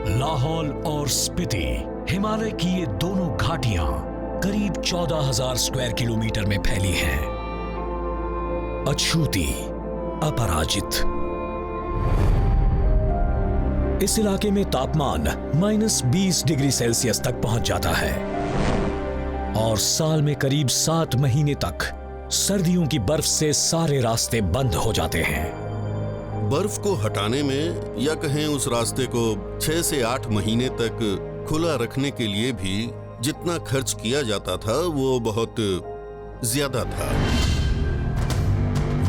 लाहौल और स्पीति, हिमालय की ये दोनों घाटियां करीब 14,000 स्क्वायर किलोमीटर में फैली हैं। अछूती, अपराजित। इस इलाके में तापमान -20 डिग्री सेल्सियस तक पहुंच जाता है और साल में करीब 7 महीने तक सर्दियों की बर्फ से सारे रास्ते बंद हो जाते हैं। बर्फ को हटाने में या कहें उस रास्ते को 6 से 8 महीने तक खुला रखने के लिए भी जितना खर्च किया जाता था वो बहुत ज्यादा था।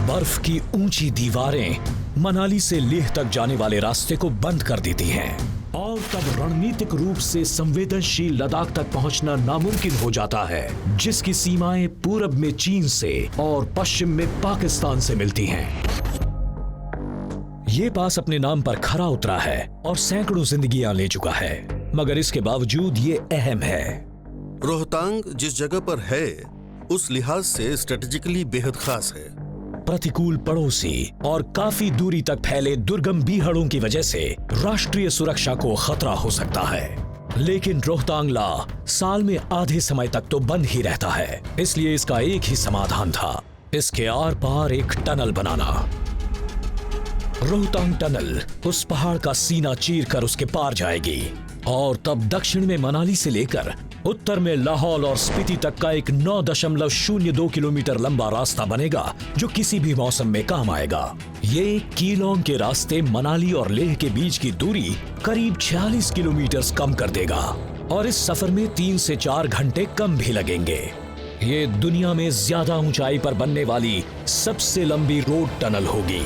बर्फ की ऊंची दीवारें मनाली से लेह तक जाने वाले रास्ते को बंद कर देती हैं और तब रणनीतिक रूप से संवेदनशील लद्दाख तक पहुंचना नामुमकिन हो जाता है, जिसकी सीमाएं पूरब में चीन से और पश्चिम में पाकिस्तान से मिलती हैं। ये पास अपने नाम पर खरा उतरा है और सैकड़ों जिंदगियां ले चुका है, मगर इसके बावजूद ये अहम है। रोहतांग जिस जगह पर है उस लिहाज से स्ट्रेटेजिकली बेहद खास है। प्रतिकूल पड़ोसी और काफी दूरी तक फैले दुर्गम बीहड़ों की वजह से राष्ट्रीय सुरक्षा को खतरा हो सकता है, लेकिन रोहतांग ला साल में आधे समय तक तो बंद ही रहता है। इसलिए इसका एक ही समाधान था, इसके आर पार एक टनल बनाना। रोहतांग टनल उस पहाड़ का सीना चीरकर उसके पार जाएगी और तब दक्षिण में मनाली से लेकर उत्तर में लाहौल और स्पीति तक का एक 9.02 किलोमीटर लंबा रास्ता बनेगा, जो किसी भी मौसम में काम आएगा। ये कीलोंग के रास्ते मनाली और लेह के बीच की दूरी करीब 46 किलोमीटर कम कर देगा और इस सफर में 3 से 4 घंटे कम भी लगेंगे। ये दुनिया में ज्यादा ऊंचाई पर बनने वाली सबसे लंबी रोड टनल होगी।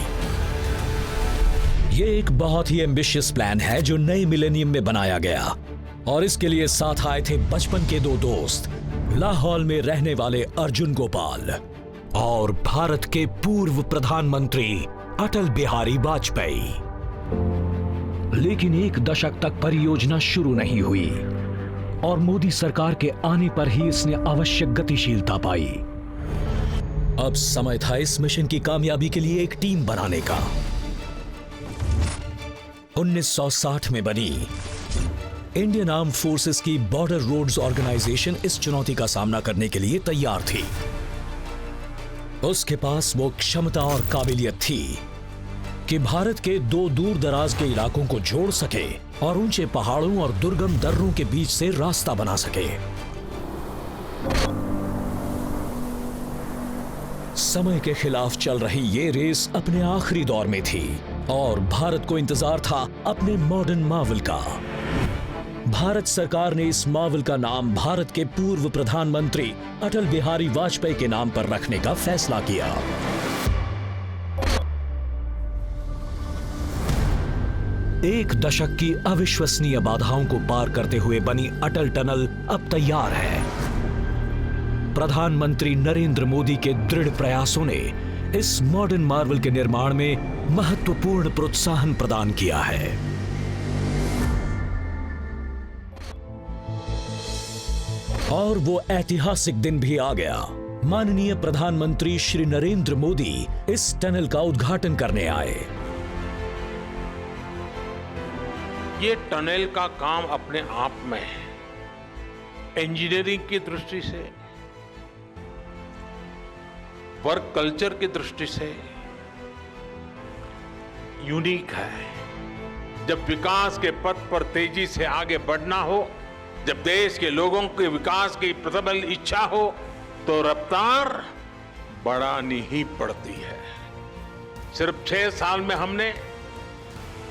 ये एक बहुत ही एम्बिशियस प्लान है जो नए मिलेनियम में बनाया गया और इसके लिए साथ आए थे बचपन के 2 दोस्त, लाहौल में रहने वाले अर्जुन गोपाल और भारत के पूर्व प्रधानमंत्री अटल बिहारी वाजपेयी। लेकिन 1 दशक तक परियोजना शुरू नहीं हुई और मोदी सरकार के आने पर ही इसने आवश्यक गतिशीलता पाई। अब समय था इस मिशन की कामयाबी के लिए एक टीम बनाने का। 1960 में बनी इंडियन आर्म फोर्सेस की बॉर्डर रोड्स ऑर्गेनाइजेशन इस चुनौती का सामना करने के लिए तैयार थी। उसके पास वो क्षमता और काबिलियत थी कि भारत के 2 दूर दराज के इलाकों को जोड़ सके और ऊंचे पहाड़ों और दुर्गम दर्रों के बीच से रास्ता बना सके। समय के खिलाफ चल रही ये रेस अपने आखिरी दौर में थी और भारत को इंतजार था अपने मॉडर्न मार्वल का। भारत सरकार ने इस मार्वल का नाम भारत के पूर्व प्रधानमंत्री अटल बिहारी वाजपेयी के नाम पर रखने का फैसला किया। एक दशक की अविश्वसनीय बाधाओं को पार करते हुए बनी अटल टनल अब तैयार है। प्रधानमंत्री नरेंद्र मोदी के दृढ़ प्रयासों ने इस मॉडर्न मार्वल के निर्माण में महत्वपूर्ण प्रोत्साहन प्रदान किया है। और वो ऐतिहासिक दिन भी आ गया। माननीय प्रधानमंत्री श्री नरेंद्र मोदी इस टनल का उद्घाटन करने आए। ये टनल का काम अपने आप में इंजीनियरिंग की दृष्टि से, वर्क कल्चर की दृष्टि से यूनिक है। जब विकास के पथ पर तेजी से आगे बढ़ना हो, जब देश के लोगों के विकास की प्रबल इच्छा हो, तो रफ्तार बढ़ानी ही पड़ती है। सिर्फ 6 साल में हमने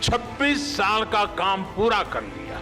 26 साल का काम पूरा कर लिया।